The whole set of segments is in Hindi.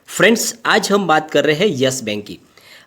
फ्रेंड्स, आज हम बात कर रहे हैं यस बैंक की।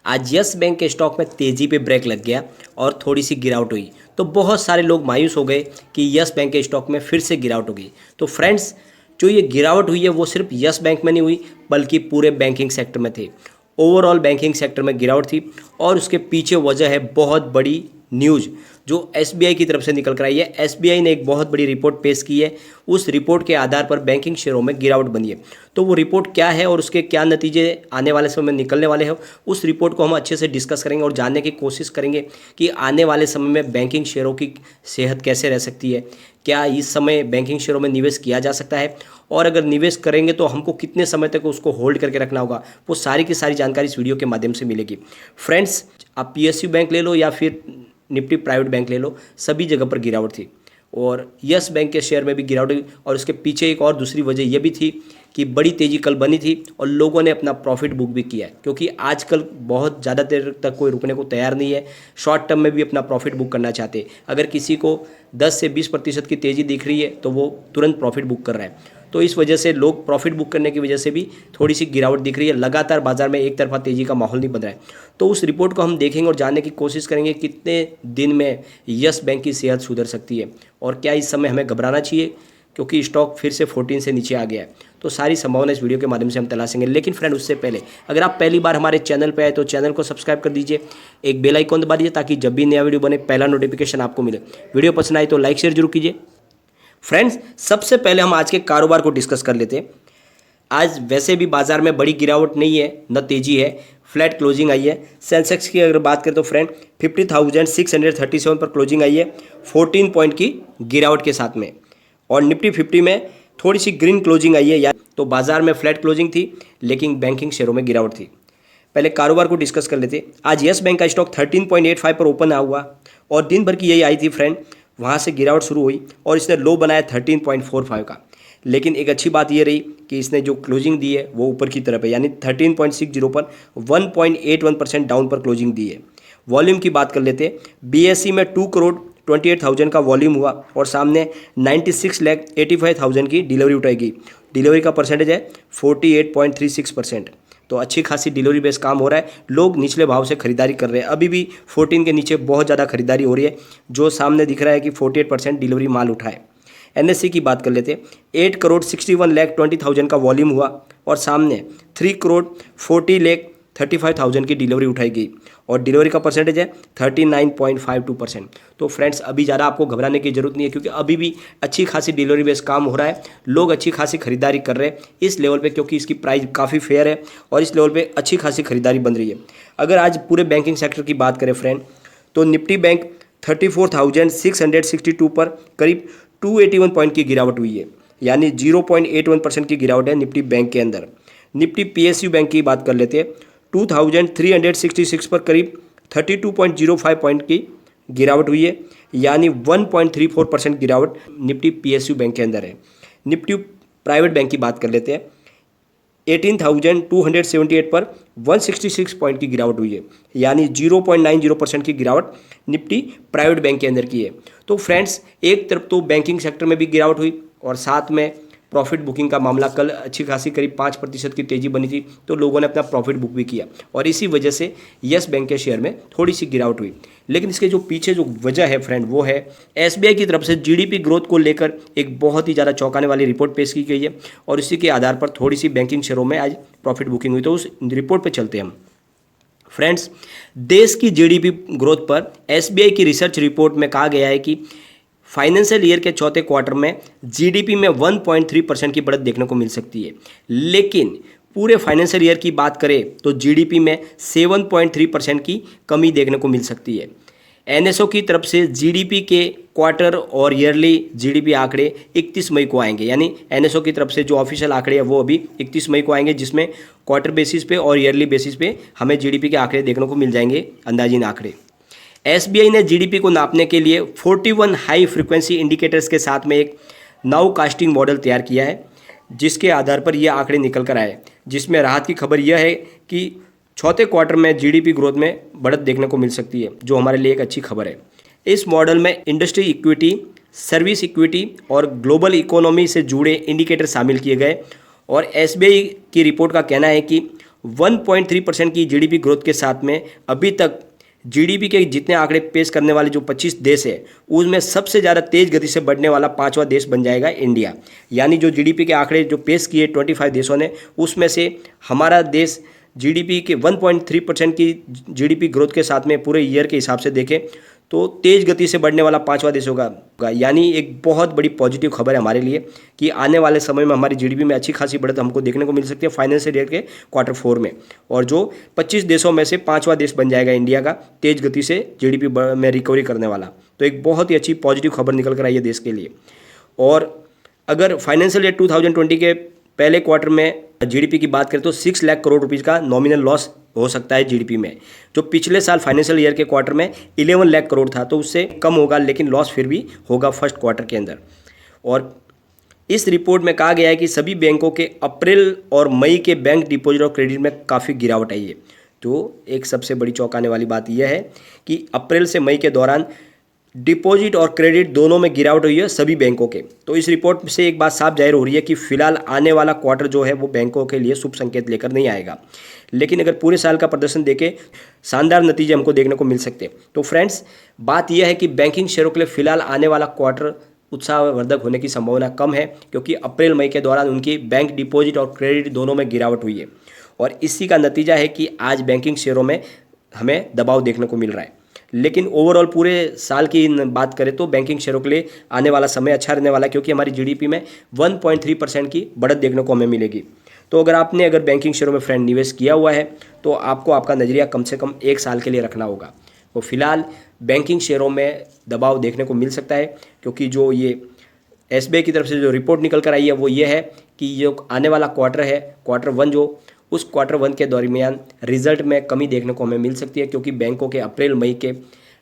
आज यस बैंक के स्टॉक में तेज़ी पे ब्रेक लग गया और थोड़ी सी गिरावट हुई, तो बहुत सारे लोग मायूस हो गए कि यस बैंक के स्टॉक में फिर से गिरावट हो गई। तो फ्रेंड्स, जो ये गिरावट हुई है वो सिर्फ यस बैंक में नहीं हुई, बल्कि पूरे बैंकिंग सेक्टर में थी। ओवरऑल बैंकिंग सेक्टर में गिरावट थी और उसके पीछे वजह है बहुत बड़ी न्यूज़ जो एसबीआई की तरफ से निकल कर आई है। एसबीआई ने एक बहुत बड़ी रिपोर्ट पेश की है। उस रिपोर्ट के आधार पर बैंकिंग शेयरों में गिरावट बनी है। तो वो रिपोर्ट क्या है और उसके क्या नतीजे आने वाले समय में निकलने वाले हैं, उस रिपोर्ट को हम अच्छे से डिस्कस करेंगे और जानने की कोशिश करेंगे कि आने वाले समय में बैंकिंग शेयरों की सेहत कैसे रह सकती है, क्या इस समय बैंकिंग शेयरों में निवेश किया जा सकता है, और अगर निवेश करेंगे तो हमको कितने समय तक उसको होल्ड करके रखना होगा। वो सारी की सारी जानकारी इस वीडियो के माध्यम से मिलेगी। फ्रेंड्स, आप पीएसयू बैंक ले लो या फिर निफ्टी प्राइवेट बैंक ले लो, सभी जगह पर गिरावट थी और यस बैंक के शेयर में भी गिरावट हुई। और उसके पीछे एक और दूसरी वजह यह भी थी कि बड़ी तेज़ी कल बनी थी और लोगों ने अपना प्रॉफिट बुक भी किया है, क्योंकि आजकल बहुत ज़्यादा देर तक कोई रुकने को तैयार नहीं है। शॉर्ट टर्म में भी अपना प्रॉफिट बुक करना चाहते हैं। अगर किसी को 10 से 20% की तेज़ी दिख रही है तो वो तुरंत प्रॉफिट बुक कर रहा है। तो इस वजह से लोग प्रॉफिट बुक करने की वजह से भी थोड़ी सी गिरावट दिख रही है। लगातार बाजार में एक तरफा तेज़ी का माहौल नहीं बन रहा है। तो उस रिपोर्ट को हम देखेंगे और जानने की कोशिश करेंगे कितने दिन में यस बैंक की सेहत सुधर सकती है और क्या इस समय हमें घबराना चाहिए, क्योंकि स्टॉक फिर से 14 से नीचे आ गया है। तो सारी संभावना इस वीडियो के माध्यम से हम तलाशेंगे। लेकिन फ्रेंड, उससे पहले अगर आप पहली बार हमारे चैनल पर आए तो चैनल को सब्सक्राइब कर दीजिए, एक बेल आइकॉन दबा दीजिए ताकि जब भी नया वीडियो बने पहला नोटिफिकेशन आपको मिले। वीडियो पसंद आए तो लाइक शेयर जरूर कीजिए। फ्रेंड्स, सबसे पहले हम आज के कारोबार को डिस्कस कर लेते हैं। आज वैसे भी बाजार में बड़ी गिरावट नहीं है, न तेजी है, फ्लैट क्लोजिंग आई है। सेंसेक्स की अगर बात करें तो फ्रेंड 50,637 पर क्लोजिंग आई है 14 पॉइंट की गिरावट के साथ में। और निफ्टी 50 में थोड़ी सी ग्रीन क्लोजिंग आई है, या तो बाजार में फ्लैट क्लोजिंग थी लेकिन बैंकिंग शेयरों में गिरावट थी। पहले कारोबार को डिस्कस कर लेते। आज यस बैंक का स्टॉक 13.85 पर ओपन हुआ और दिन भर की यही आई थी फ्रेंड। वहाँ से गिरावट शुरू हुई और इसने लो बनाया 13.45 का। लेकिन एक अच्छी बात ये रही कि इसने जो क्लोजिंग दी है वो ऊपर की तरफ है, यानी 13.60 पर 1.81% डाउन पर क्लोजिंग दी है। वॉल्यूम की बात कर लेते। बीएसई में 2,28,000 का वॉल्यूम हुआ और सामने 96,85,000 की डिलीवरी उठाई गई। डिलीवरी का परसेंटेज है 48.36%। तो अच्छी खासी डिलीवरी बेस काम हो रहा है। लोग निचले भाव से खरीदारी कर रहे हैं। अभी भी 14 के नीचे बहुत ज़्यादा खरीदारी हो रही है, जो सामने दिख रहा है कि 48% डिलीवरी माल उठाए। एनएससी की बात कर लेते। 8,61,20,000 का वॉल्यूम हुआ और सामने 3,40,35,000 की डिलीवरी उठाई गई और डिलीवरी का परसेंटेज है 39.52%। तो फ्रेंड्स, अभी ज़्यादा आपको घबराने की जरूरत नहीं है, क्योंकि अभी भी अच्छी खासी डिलीवरी बेस काम हो रहा है। लोग अच्छी खासी खरीदारी कर रहे हैं इस लेवल पे, क्योंकि इसकी प्राइस काफ़ी फेयर है और इस लेवल पे अच्छी खासी खरीदारी बन रही है। अगर आज पूरे बैंकिंग सेक्टर की बात करें फ्रेंड, तो निफ्टी बैंक 34,662 पर करीब 281 पॉइंट की गिरावट हुई है, यानी 0.81% की गिरावट है निफ्टी बैंक के अंदर। निफ्टी पीएसयू बैंक की बात कर लेते हैं। 2,366 पर करीब 32.05 पॉइंट की गिरावट हुई है, यानी 1.34% गिरावट निफ्टी पीएसयू बैंक के अंदर है। निफ्टी प्राइवेट बैंक की बात कर लेते हैं। 18,278 पर 166 पॉइंट की गिरावट हुई है, यानी 0.90% की गिरावट निफ्टी प्राइवेट बैंक के अंदर की है। तो फ्रेंड्स, एक तरफ तो बैंकिंग सेक्टर में भी गिरावट हुई और साथ में प्रॉफिट बुकिंग का मामला कल अच्छी खासी करीब 5% की तेज़ी बनी थी, तो लोगों ने अपना प्रॉफिट बुक भी किया और इसी वजह से यस बैंक के शेयर में थोड़ी सी गिरावट हुई। लेकिन इसके जो पीछे जो वजह है फ्रेंड, वो है एसबीआई की तरफ से जीडीपी ग्रोथ को लेकर एक बहुत ही ज़्यादा चौंकाने वाली रिपोर्ट पेश की गई है और इसी के आधार पर थोड़ी सी बैंकिंग शेयरों में आज प्रॉफिट बुकिंग हुई। तो उस रिपोर्ट पर चलते हैं हम। फ्रेंड्स, देश की जीडीपी ग्रोथ पर एसबीआई की रिसर्च रिपोर्ट में कहा गया है कि फाइनेंशियल ईयर के चौथे क्वार्टर में जीडीपी में 1.3% की बढ़त देखने को मिल सकती है। लेकिन पूरे फाइनेंशियल ईयर की बात करें तो जीडीपी में 7.3% की कमी देखने को मिल सकती है। एनएसओ की तरफ से जीडीपी के क्वार्टर और ईयरली जीडीपी आंकड़े 31 मई को आएंगे, यानी एनएसओ की तरफ से जो ऑफिशियल आंकड़े हैं वो अभी 31 मई को आएंगे, जिसमें क्वार्टर बेसिस पे और ईयरली बेसिस पे हमें जीडीपी के आंकड़े देखने को मिल जाएंगे, अंदाजीन आंकड़े। एसबीआई ने जीडीपी को नापने के लिए 41 हाई फ्रीक्वेंसी इंडिकेटर्स के साथ में एक नाउ कास्टिंग मॉडल तैयार किया है, जिसके आधार पर यह आंकड़े निकल कर आए। जिसमें राहत की खबर यह है कि चौथे क्वार्टर में जीडीपी ग्रोथ में बढ़त देखने को मिल सकती है, जो हमारे लिए एक अच्छी खबर है। इस मॉडल में इंडस्ट्री इक्विटी, सर्विस इक्विटी और ग्लोबल इकोनॉमी से जुड़े इंडिकेटर शामिल किए गए और एसबीआई की रिपोर्ट का कहना है कि 1.3% की जीडीपी ग्रोथ के साथ में अभी तक जीडीपी के जितने आंकड़े पेश करने वाले जो 25 देश है उसमें सबसे ज़्यादा तेज गति से बढ़ने वाला 5वां देश बन जाएगा इंडिया। यानी जो जीडीपी के आंकड़े जो पेश किए 25 देशों ने, उसमें से हमारा देश जीडीपी के 1.3% की जीडीपी ग्रोथ के साथ में पूरे ईयर के हिसाब से देखें तो तेज गति से बढ़ने वाला 5वां देश होगा। यानी एक बहुत बड़ी पॉजिटिव खबर है हमारे लिए कि आने वाले समय में हमारी जीडीपी में अच्छी खासी बढ़त हमको देखने को मिल सकती है फाइनेंशियल ईयर के Q4 में, और जो 25 देशों में से 5वां देश बन जाएगा इंडिया का तेज गति से जीडीपी में रिकवरी करने वाला। तो एक बहुत ही अच्छी पॉजिटिव खबर निकल कर आई है देश के लिए। और अगर फाइनेंशियल ईयर 2020 के पहले क्वार्टर में जीडीपी की बात करें तो 6 लाख करोड़ रुपीज़ का नॉमिनल लॉस हो सकता है जीडीपी में, जो पिछले साल फाइनेंशियल ईयर के क्वार्टर में 11 लाख करोड़ था, तो उससे कम होगा, लेकिन लॉस फिर भी होगा फर्स्ट क्वार्टर के अंदर। और इस रिपोर्ट में कहा गया है कि सभी बैंकों के अप्रैल और मई के बैंक डिपॉजिट और क्रेडिट में काफ़ी गिरावट आई है। तो एक सबसे बड़ी चौंकाने वाली बात यह है कि अप्रैल से मई के दौरान डिपॉजिट और क्रेडिट दोनों में गिरावट हुई है सभी बैंकों के। तो इस रिपोर्ट से एक बात साफ जाहिर हो रही है कि फिलहाल आने वाला क्वार्टर जो है वो बैंकों के लिए शुभ संकेत लेकर नहीं आएगा, लेकिन अगर पूरे साल का प्रदर्शन देखें शानदार नतीजे हमको देखने को मिल सकते हैं। तो फ्रेंड्स, बात यह है कि बैंकिंग शेयरों के लिए फिलहाल आने वाला क्वार्टर उत्साहवर्धक होने की संभावना कम है, क्योंकि अप्रैल मई के दौरान उनकी बैंक डिपॉजिट और क्रेडिट दोनों में गिरावट हुई है, और इसी का नतीजा है कि आज बैंकिंग शेयरों में हमें दबाव देखने को मिल रहा है। लेकिन ओवरऑल पूरे साल की बात करें तो बैंकिंग शेयरों के लिए आने वाला समय अच्छा रहने वाला है, क्योंकि हमारी जीडीपी में 1.3% की बढ़त देखने को हमें मिलेगी। तो अगर बैंकिंग शेयरों में फ्रेंड निवेश किया हुआ है तो आपको आपका नज़रिया कम से कम 1 साल के लिए रखना होगा। तो फिलहाल बैंकिंग शेयरों में दबाव देखने को मिल सकता है, क्योंकि जो ये एसबीआई की तरफ से जो रिपोर्ट निकल कर आई है वो ये है कि जो आने वाला क्वार्टर है Q1, जो उस Q1 के दरमियान रिजल्ट में कमी देखने को हमें मिल सकती है, क्योंकि बैंकों के अप्रैल मई के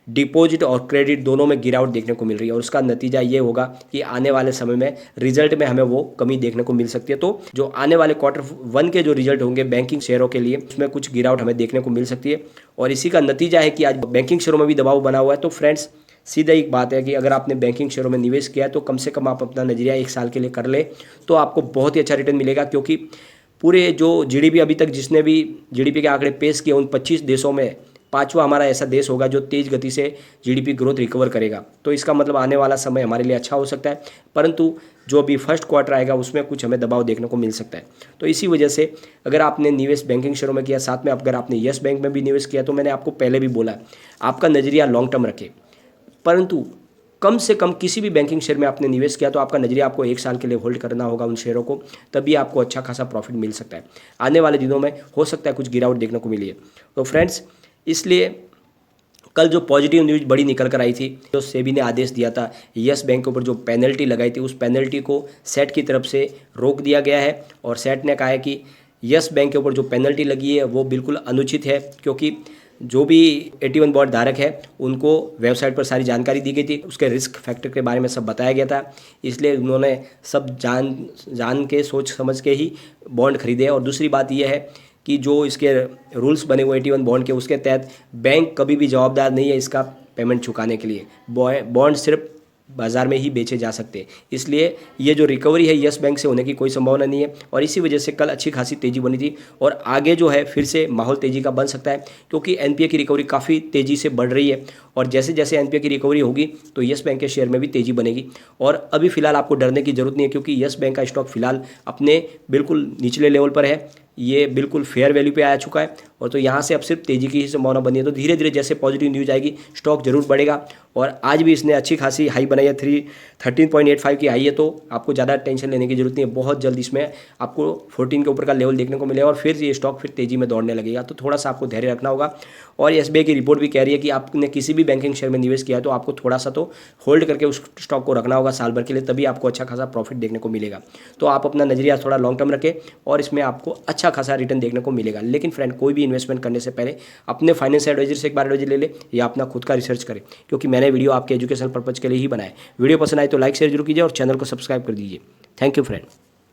डिपॉजिट और क्रेडिट दोनों में गिरावट देखने को मिल रही है, और उसका नतीजा ये होगा कि आने वाले समय में रिजल्ट में हमें वो कमी देखने को मिल सकती है। तो जो आने वाले Q1 के जो रिजल्ट होंगे बैंकिंग शेयरों के लिए, उसमें कुछ गिरावट हमें देखने को मिल सकती है, और इसी का नतीजा है कि आज बैंकिंग शेयरों में भी दबाव बना हुआ है। तो फ्रेंड्स, सीधा एक बात है कि अगर आपने बैंकिंग शेयरों में निवेश किया है तो कम से कम आप अपना नज़रिया 1 साल के लिए कर ले तो आपको बहुत ही अच्छा रिटर्न मिलेगा, क्योंकि पूरे जो जीडीपी अभी तक जिसने भी जीडीपी के आंकड़े पेश किए उन 25 देशों में 5वां हमारा ऐसा देश होगा जो तेज़ गति से जीडीपी ग्रोथ रिकवर करेगा। तो इसका मतलब आने वाला समय हमारे लिए अच्छा हो सकता है, परंतु जो अभी फर्स्ट क्वार्टर आएगा उसमें कुछ हमें दबाव देखने को मिल सकता है। तो इसी वजह से अगर आपने निवेश बैंकिंग शेयरों में किया, साथ में अगर आपने यस बैंक में भी निवेश किया, तो मैंने आपको पहले भी बोला आपका नज़रिया लॉन्ग टर्म रखें, परंतु कम से कम किसी भी बैंकिंग शेयर में आपने निवेश किया तो आपका नज़रिया आपको 1 साल के लिए होल्ड करना होगा उन शेयरों को, तभी आपको अच्छा खासा प्रॉफिट मिल सकता है। आने वाले दिनों में हो सकता है कुछ गिरावट देखने को मिली है। तो फ्रेंड्स, इसलिए कल जो पॉजिटिव न्यूज़ बड़ी निकल कर आई थी, जो सेबी ने आदेश दिया था यस बैंक के ऊपर जो पेनल्टी लगाई थी, उस पेनल्टी को सेट की तरफ से रोक दिया गया है, और सेट ने कहा है कि यस बैंक के ऊपर जो पेनल्टी लगी है वो बिल्कुल अनुचित है, क्योंकि जो भी AT1 बॉन्ड धारक है उनको वेबसाइट पर सारी जानकारी दी गई थी, उसके रिस्क फैक्टर के बारे में सब बताया गया था, इसलिए उन्होंने सब जान के सोच समझ के ही बॉन्ड खरीदे। और दूसरी बात यह है कि जो इसके रूल्स बने हुए AT1 बॉन्ड के, उसके तहत बैंक कभी भी जवाबदार नहीं है इसका पेमेंट चुकाने के लिए, बॉन्ड सिर्फ बाज़ार में ही बेचे जा सकते हैं। इसलिए ये जो रिकवरी है यस बैंक से होने की कोई संभावना नहीं है, और इसी वजह से कल अच्छी खासी तेज़ी बनी थी, और आगे जो है फिर से माहौल तेज़ी का बन सकता है, क्योंकि एनपीए की रिकवरी काफ़ी तेज़ी से बढ़ रही है, और जैसे जैसे एनपीए की रिकवरी होगी तो यस बैंक के शेयर में भी तेज़ी बनेगी। और अभी फिलहाल आपको डरने की ज़रूरत नहीं है, क्योंकि यस बैंक का स्टॉक फिलहाल अपने बिल्कुल निचले लेवल पर है, ये बिल्कुल फेयर वैल्यू पे आ चुका है, और तो यहाँ से अब सिर्फ तेज़ी की ही संभावना बनी है। तो धीरे धीरे जैसे पॉजिटिव न्यूज़ आएगी स्टॉक जरूर बढ़ेगा, और आज भी इसने अच्छी खासी हाई बनाई है, 13.85 की हाई है, तो आपको ज़्यादा टेंशन लेने की जरूरत नहीं है। बहुत जल्द इसमें आपको 14 के ऊपर का लेवल देखने को मिलेगा, और फिर ये स्टॉक फिर तेज़ी में दौड़ने लगेगा। तो थोड़ा सा आपको धैर्य रखना होगा। और एसबीआई की रिपोर्ट भी कह रही है कि आपने किसी भी बैंकिंग शेयर में निवेश किया है तो आपको थोड़ा सा तो होल्ड करके उस स्टॉक को रखना होगा साल भर के लिए, तभी आपको अच्छा खासा प्रॉफिट देखने को मिलेगा। तो आप अपना नज़रिया थोड़ा लॉन्ग टर्म रखें, और इसमें आपको अच्छा खासा रिटर्न देखने को मिलेगा। लेकिन फ्रेंड, कोई भी इन्वेस्टमेंट करने से पहले अपने फाइनेंशियल एडवाइजर से एक बार एडवाइजर ले ले, या अपना खुद का रिसर्च करें, क्योंकि मैंने वीडियो आपके एजुकेशन पर्पज के लिए ही बनाया। वीडियो पसंद आए तो लाइक शेयर जरूर कीजिए, और चैनल को सब्सक्राइब कर दीजिए। Thank you friend.